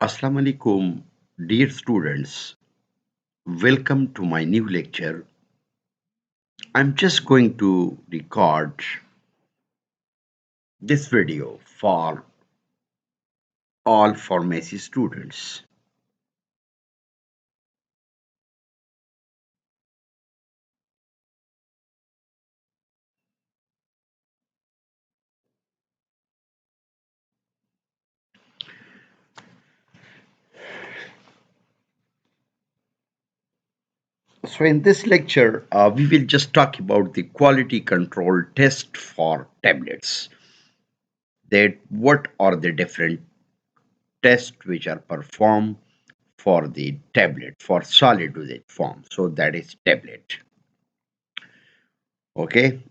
Assalamu alaikum, dear students. Welcome to my new lecture. I'm just going to record this video for all pharmacy students. So, in this lecture, we will just talk about the quality control test for tablets. That what are the different tests which are performed for the tablet for solid dosage form. So that is tablet. Okay.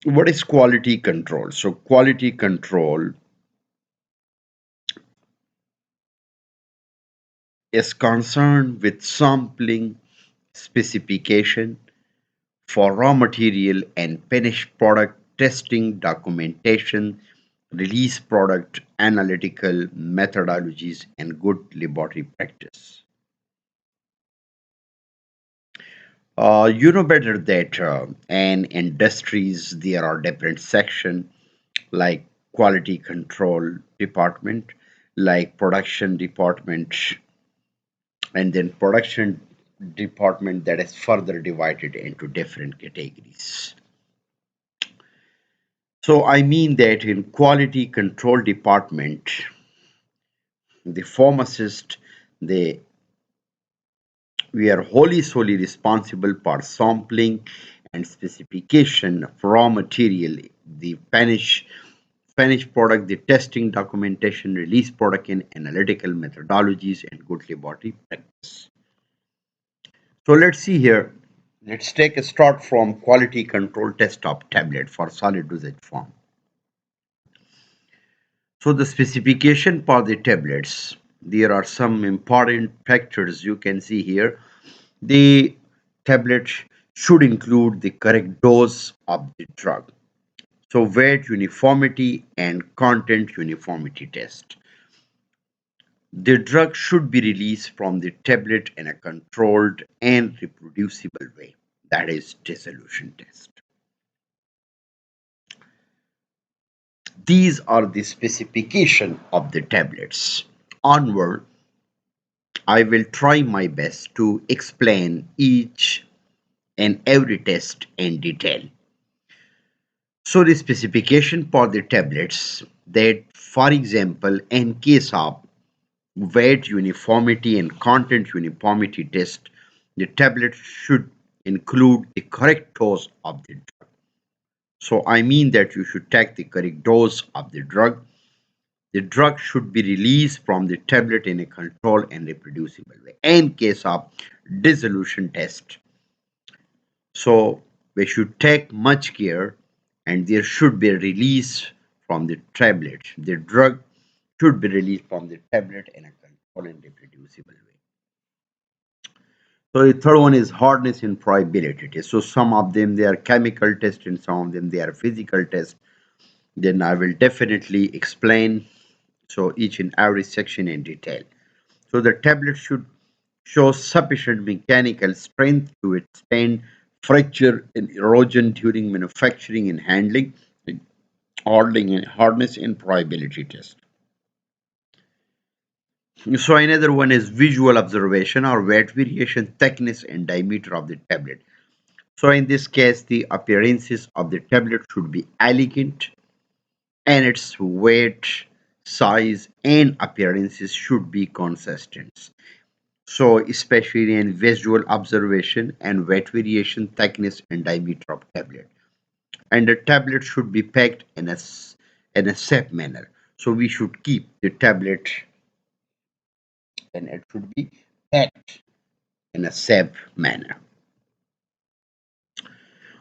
What is quality control? So quality control is concerned with sampling specification for raw material and finished product testing documentation, release product analytical methodologies, and good laboratory practice. You know better that in industries there are different sections like quality control department, like production department, and then production department that is further divided into different categories. So I mean that in quality control department, the pharmacist, they we are wholly solely responsible for sampling and specification of raw material, the finished product, the testing documentation, release product and analytical methodologies, and good laboratory practice. So let's see here. Let's take a start from quality control test of tablet for solid dosage form. So the specification for the tablets, there are some important factors you can see here. The tablet should include the correct dose of the drug. So weight uniformity and content uniformity test. The drug should be released from the tablet in a controlled and reproducible way. That is dissolution test. These are the specification of the tablets. Onward, I will try my best to explain each and every test in detail. So the specification for the tablets that, for example, in case of weight uniformity and content uniformity test, the tablet should include the correct dose of the drug. So I mean that you should take the correct dose of the drug. The drug should be released from the tablet in a controlled and reproducible way. In case of dissolution test, so we should take much care and there should be a release from the tablet. The drug should be released from the tablet in a controlled and reproducible way. So the third one is hardness and friability test. So some of them they are chemical tests and some of them they are physical tests. Then I will definitely explain so each and every section in detail. So the tablet should show sufficient mechanical strength to withstand fracture and erosion during manufacturing and handling, handling and hardness and friability test. So another one is visual observation or weight variation, thickness and diameter of the tablet. So in this case, the appearances of the tablet should be elegant and its weight, size and appearances should be consistent. So especially in visual observation and weight variation, thickness and diameter of tablet. And the tablet should be packed in a safe manner. So we should keep the tablet and it should be packed in a safe manner.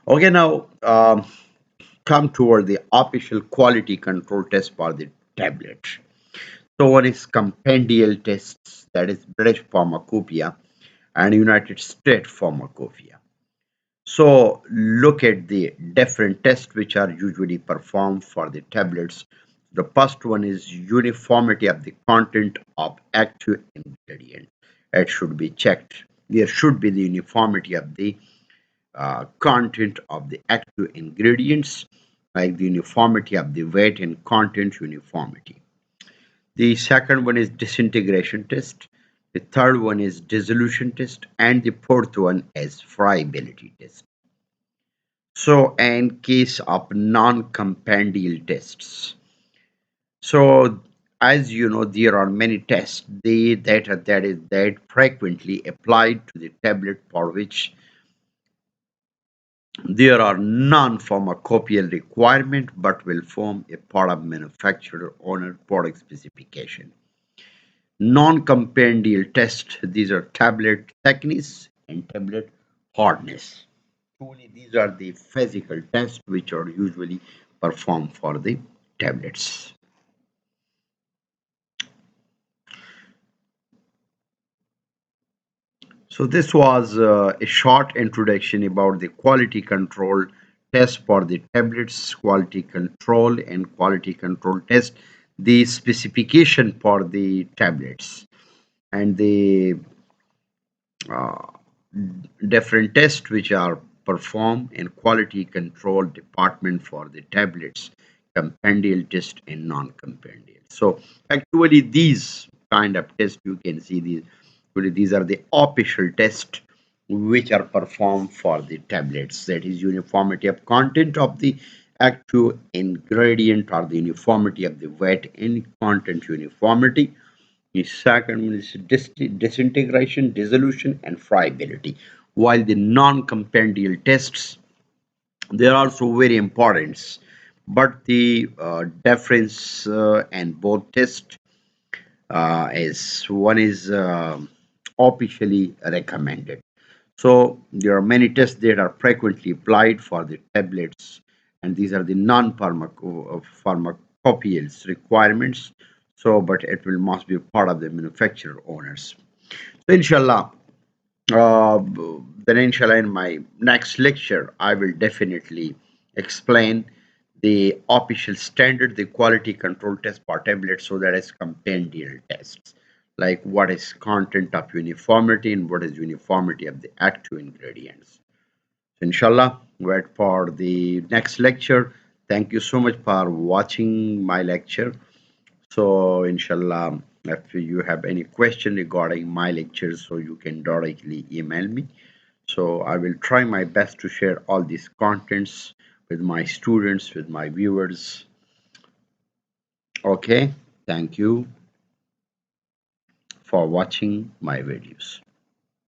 Okay, now come toward the official quality control test for the tablet. So one is compendial tests, that is British Pharmacopoeia and United States Pharmacopoeia. So look at the different tests which are usually performed for the tablets. The first one is uniformity of the content of active ingredient. It should be checked. There should be the uniformity of the content of the active ingredients, like the uniformity of the weight and content uniformity. The second one is disintegration test. The third one is dissolution test, and the fourth one is friability test. So, in case of non-compendial tests, so as you know, there are many tests that frequently applied to the tablet for which there are non-pharmacopoeia requirement but will form a part of manufacturer owner product specification. Non-compendial test, these are tablet thickness and tablet hardness. Truly, these are the physical tests which are usually performed for the tablets. So this was a short introduction about the quality control test for the tablets, quality control and quality control test, the specification for the tablets, and the uh, different tests which are performed in quality control department for the tablets, compendial test and non-compendial. So actually these kind of tests you can see these are the official tests which are performed for the tablets, that is uniformity of content of the active ingredient or the uniformity of the weight and content uniformity. The second one is disintegration, dissolution, and friability. While the non-compendial tests, they are also very important, but the difference in both tests is one is officially recommended. So there are many tests that are frequently applied for the tablets, and these are the non-pharmacopoeial requirements. So, but it will must be part of the manufacturer owners. So, inshallah, uh, then inshallah, in my next lecture, I will definitely explain the official standard, the quality control test for tablets, so that is compendial tests, like what is content of uniformity and what is uniformity of the active ingredients. So inshallah, wait for the next lecture. Thank you so much for watching my lecture. So, inshallah, if you have any question regarding my lectures, so you can directly email me. So, I will try my best to share all these contents with my students, with my viewers. Okay, thank you for watching my videos.